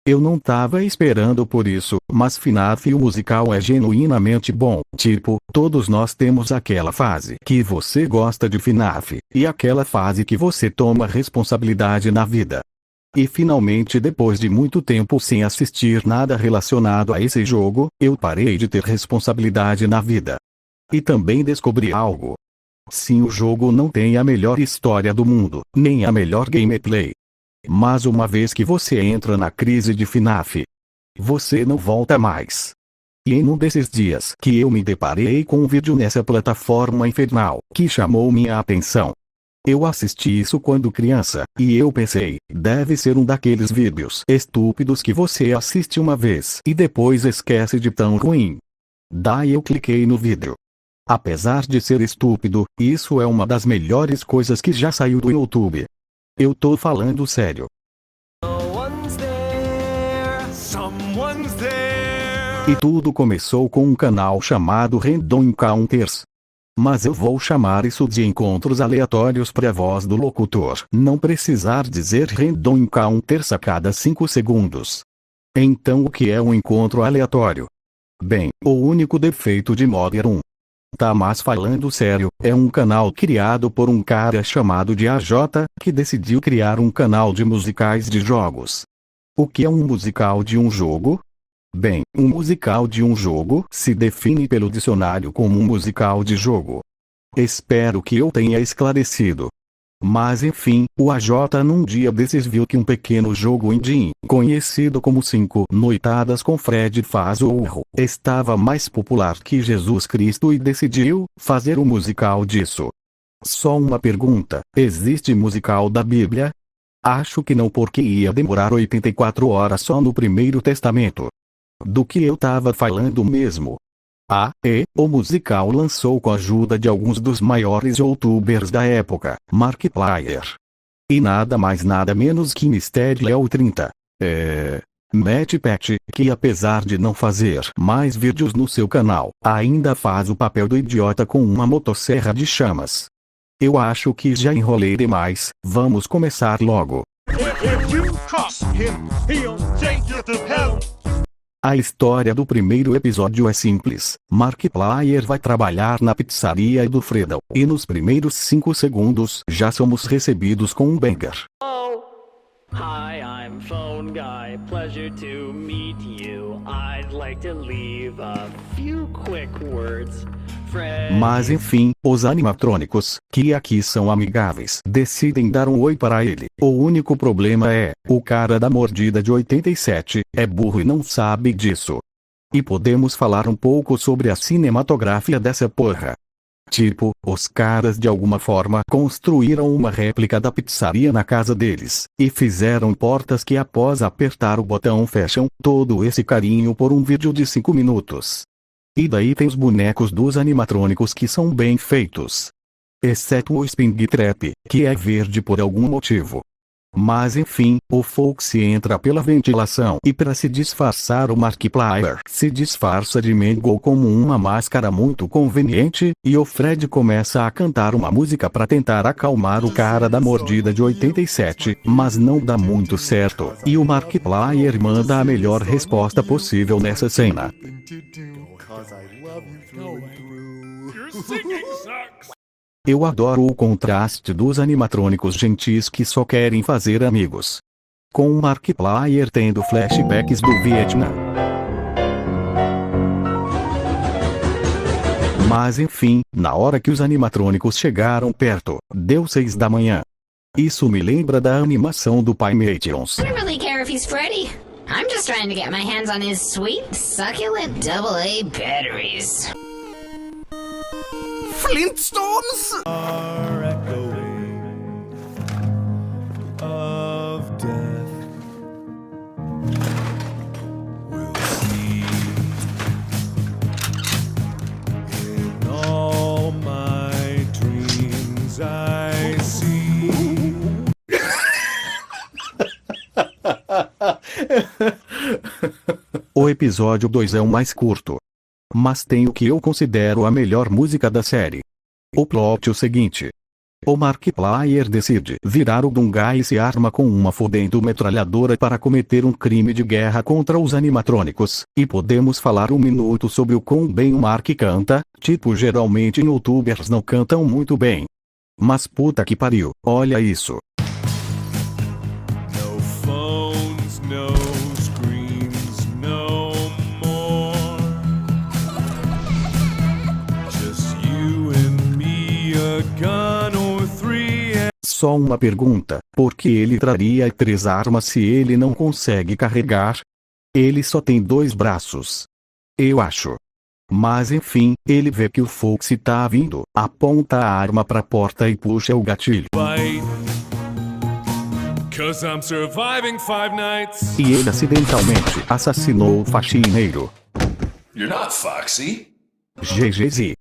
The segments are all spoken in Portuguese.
Eu não tava esperando por isso, mas FNAF o musical é genuinamente bom. Tipo, todos nós temos aquela fase que você gosta de FNAF, e aquela fase que você toma responsabilidade na vida. E finalmente, depois de muito tempo sem assistir nada relacionado a esse jogo, eu parei de ter responsabilidade na vida. E também descobri algo. Sim, o jogo não tem a melhor história do mundo, nem a melhor gameplay. Mas uma vez que você entra na crise de FNAF, você não volta mais. E em um desses dias que eu me deparei com um vídeo nessa plataforma infernal, que chamou minha atenção. Eu assisti isso quando criança, e eu pensei, deve ser um daqueles vídeos estúpidos que você assiste uma vez e depois esquece de tão ruim. Daí eu cliquei no vídeo. Apesar de ser estúpido, isso é uma das melhores coisas que já saiu do YouTube. Eu tô falando sério. E tudo começou com um canal chamado Random Encounters. Mas eu vou chamar isso de encontros aleatórios para a voz do locutor não precisar dizer Random Encounters a cada 5 segundos. Então o que é um encontro aleatório? Bem, o único defeito de Modern 1. Tá, mas falando sério, é um canal criado por um cara chamado de AJ, que decidiu criar um canal de musicais de jogos. O que é um musical de um jogo? Bem, um musical de um jogo se define pelo dicionário como um musical de jogo. Espero que eu tenha esclarecido. Mas enfim, o AJ num dia desses viu que um pequeno jogo indie, conhecido como 5 Noitadas com Fred Fazurro, estava mais popular que Jesus Cristo e decidiu fazer um musical disso. Só uma pergunta, existe musical da Bíblia? Acho que não, porque ia demorar 84 horas só no Primeiro Testamento. Do que eu tava falando mesmo? O musical lançou com a ajuda de alguns dos maiores youtubers da época, Markiplier. E nada mais nada menos que Mysteriel 30. MatchPat, que apesar de não fazer mais vídeos no seu canal, ainda faz o papel do idiota com uma motosserra de chamas. Eu acho que já enrolei demais, vamos começar logo. A história do primeiro episódio é simples. Markiplier vai trabalhar na pizzaria do Fredo, e nos primeiros 5 segundos já somos recebidos com um banger. Hi, I'm Phone Guy. Pleasure to meet you. I'd like to leave a few quick words. Mas enfim, os animatrônicos, que aqui são amigáveis, decidem dar um oi para ele. O único problema é, o cara da mordida de 87, é burro e não sabe disso. E podemos falar um pouco sobre a cinematografia dessa porra. Tipo, os caras de alguma forma construíram uma réplica da pizzaria na casa deles, e fizeram portas que após apertar o botão fecham. Todo esse carinho por um vídeo de 5 minutos. E daí tem os bonecos dos animatrônicos que são bem feitos. Exceto o Springtrap, que é verde por algum motivo. Mas enfim, o Fox entra pela ventilação e para se disfarçar o Markiplier se disfarça de Mangle como uma máscara muito conveniente, e o Fred começa a cantar uma música para tentar acalmar o cara da mordida de 87, mas não dá muito certo, e o Markiplier manda a melhor resposta possível nessa cena. Eu adoro o contraste dos animatrônicos gentis que só querem fazer amigos. Com o Markiplier tendo flashbacks do Vietnã. Mas enfim, na hora que os animatrônicos chegaram perto, deu 6 da manhã. Isso me lembra da animação do Playmations. I don't really care if he's Freddy. I'm just trying to get my hands on his sweet, succulent AA batteries. Flintstones are echoing of death. We'll see in all my dreams I see. O episódio 2 é o mais curto, mas tem o que eu considero a melhor música da série. O plot é o seguinte. O Markiplier decide virar o Dunga e se arma com uma fodendo metralhadora para cometer um crime de guerra contra os animatrônicos. E podemos falar um minuto sobre o quão bem o Mark canta, tipo geralmente youtubers não cantam muito bem. Mas puta que pariu, olha isso. No phones, no screens, no more. Just you and me, a gun or three. Só uma pergunta, por que ele traria 3 armas se ele não consegue carregar? Ele só tem 2 braços. Eu acho. Mas enfim, ele vê que o Fox tá vindo, aponta a arma pra porta e puxa o gatilho. Bite. 'Cause I'm surviving 5 nights. E ele acidentalmente assassinou o faxineiro. You're not Foxy. GGZ.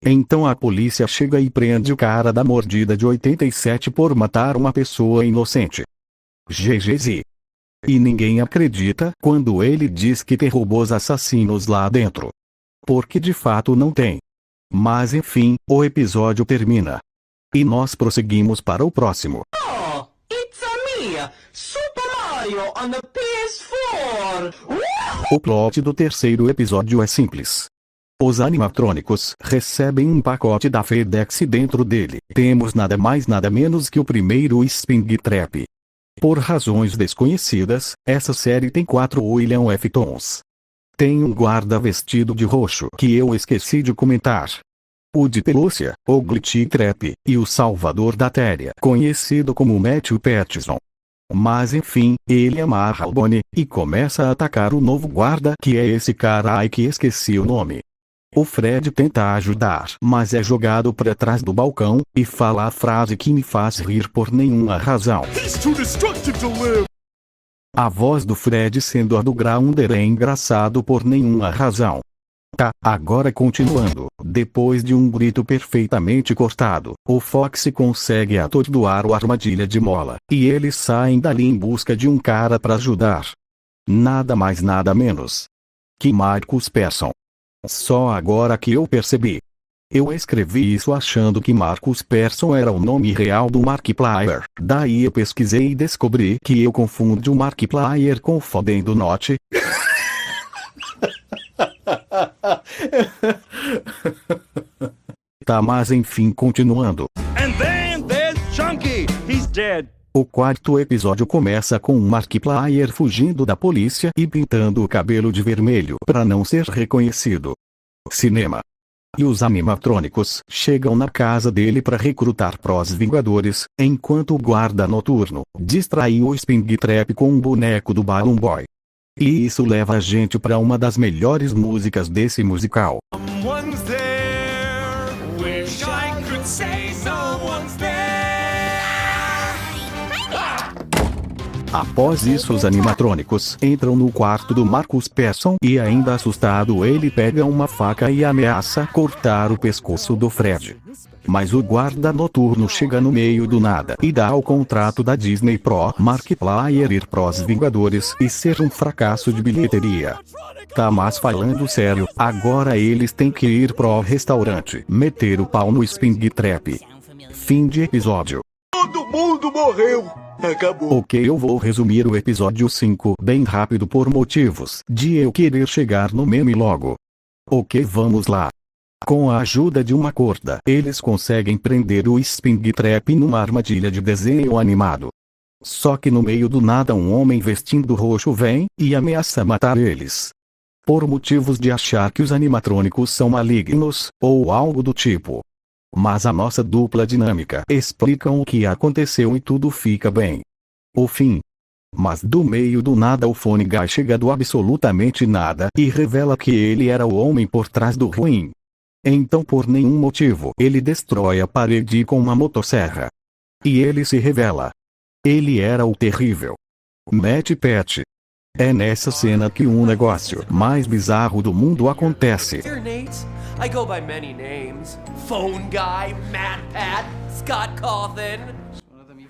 Então a polícia chega e prende o cara da mordida de 87 por matar uma pessoa inocente. GGZ. E ninguém acredita quando ele diz que tem robôs assassinos lá dentro. Porque de fato não tem. Mas enfim, o episódio termina. E nós prosseguimos para o próximo. Oh, it's me, Super Mario on the PS4. O plot do terceiro episódio é simples. Os animatrônicos recebem um pacote da FedEx e dentro dele temos nada mais nada menos que o primeiro Springtrap. Por razões desconhecidas, essa série tem 4 William Aftons. Tem um guarda vestido de roxo que eu esqueci de comentar. O de pelúcia, o Glitchtrap, e o salvador da Terra, conhecido como Matthew Pattinson. Mas enfim, ele amarra o Bonnie e começa a atacar o novo guarda que é esse cara aí que esqueci o nome. O Fred tenta ajudar, mas é jogado para trás do balcão e fala a frase que me faz rir por nenhuma razão. He's too destructive to live. A voz do Fred sendo a do Grounder é engraçado por nenhuma razão. Tá, agora continuando, depois de um grito perfeitamente cortado, o Fox consegue atordoar o armadilha de mola, e eles saem dali em busca de um cara para ajudar. Nada mais nada menos que Marcus Persson. Só agora que eu percebi. Eu escrevi isso achando que Marcus Persson era o nome real do Markiplier. Daí eu pesquisei e descobri que eu confundo o Markiplier com o fodendo Notch. Tá, mas enfim, continuando. And then there's Chunky. He's dead. O quarto episódio começa com um Markiplier fugindo da polícia e pintando o cabelo de vermelho para não ser reconhecido. Cinema. E os animatrônicos chegam na casa dele para recrutar pros Vingadores, enquanto o guarda noturno distrai o Springtrap com um boneco do Balloon Boy. E isso leva a gente para uma das melhores músicas desse musical. Someone's there. Wish I could say someone's there. Após isso os animatrônicos entram no quarto do Marcus Persson e ainda assustado ele pega uma faca e ameaça cortar o pescoço do Fred. Mas o guarda noturno chega no meio do nada e dá o contrato da Disney pro Markiplier ir pros Vingadores e ser um fracasso de bilheteria. Tá, mas falando sério, agora eles têm que ir pro restaurante, meter o pau no Springtrap. Fim de episódio. Todo mundo morreu. Acabou. Ok, eu vou resumir o episódio 5 bem rápido por motivos de eu querer chegar no meme logo. Ok, vamos lá. Com a ajuda de uma corda, eles conseguem prender o Springtrap numa armadilha de desenho animado. Só que no meio do nada um homem vestindo roxo vem e ameaça matar eles. Por motivos de achar que os animatrônicos são malignos, ou algo do tipo. Mas a nossa dupla dinâmica explicam o que aconteceu e tudo fica bem. O fim. Mas do meio do nada o Phone Guy chega do absolutamente nada e revela que ele era o homem por trás do ruim. Então por nenhum motivo ele destrói a parede com uma motosserra. E ele se revela. Ele era o terrível Matt Pat. É nessa cena que um negócio mais bizarro do mundo acontece. Here, Nate. I go by many names. Phone Guy, Mad Pat, Scott Cawthon.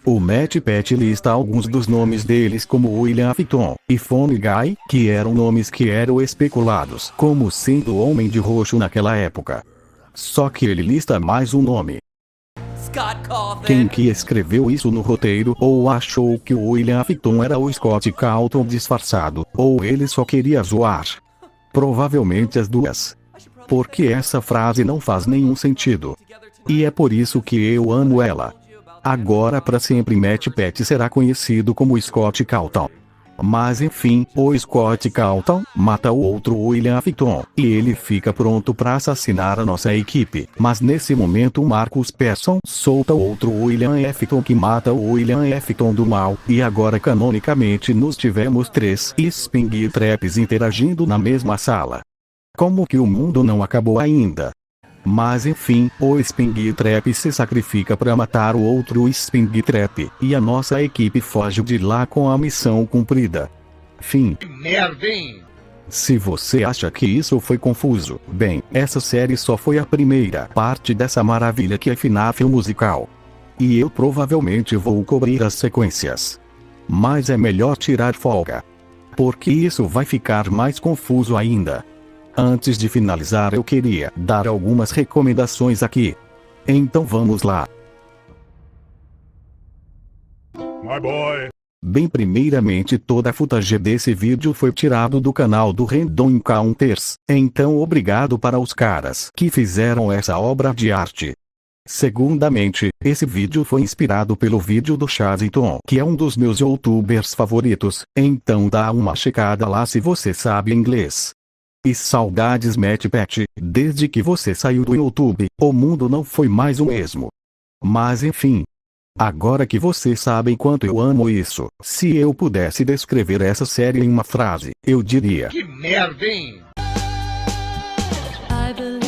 O Matt Pat lista alguns dos nomes deles como William Afton e Phone Guy, que eram nomes que eram especulados como sendo o Homem de Roxo naquela época. Só que ele lista mais um nome. Scott Cawthon. Quem que escreveu isso no roteiro? Ou achou que o William Afton era o Scott Cawthon disfarçado? Ou ele só queria zoar? Provavelmente as duas. Porque essa frase não faz nenhum sentido. E é por isso que eu amo ela. Agora para sempre Matt Pat será conhecido como Scott Cawthon. Mas enfim, o Scott Cawthon mata o outro William Afton, e ele fica pronto para assassinar a nossa equipe. Mas nesse momento Marcus Persson solta o outro William Afton que mata o William Afton do mal, e agora canonicamente nos tivemos 3 Springtraps interagindo na mesma sala. Como que o mundo não acabou ainda? Mas enfim, o Springtrap se sacrifica para matar o outro Springtrap, e a nossa equipe foge de lá com a missão cumprida. Fim. Merda, hein? Se você acha que isso foi confuso, bem, essa série só foi a primeira parte dessa maravilha que é FNAF musical. E eu provavelmente vou cobrir as sequências. Mas é melhor tirar folga. Porque isso vai ficar mais confuso ainda. Antes de finalizar eu queria dar algumas recomendações aqui. Então vamos lá. My boy. Bem, primeiramente toda a footage desse vídeo foi tirado do canal do Random Encounters, então obrigado para os caras que fizeram essa obra de arte. Segundamente, esse vídeo foi inspirado pelo vídeo do Chazington, que é um dos meus youtubers favoritos, então dá uma checada lá se você sabe inglês. E saudades Matt Pat, desde que você saiu do YouTube, o mundo não foi mais o mesmo. Mas enfim. Agora que vocês sabem quanto eu amo isso, se eu pudesse descrever essa série em uma frase, eu diria: Que merda, hein? I believe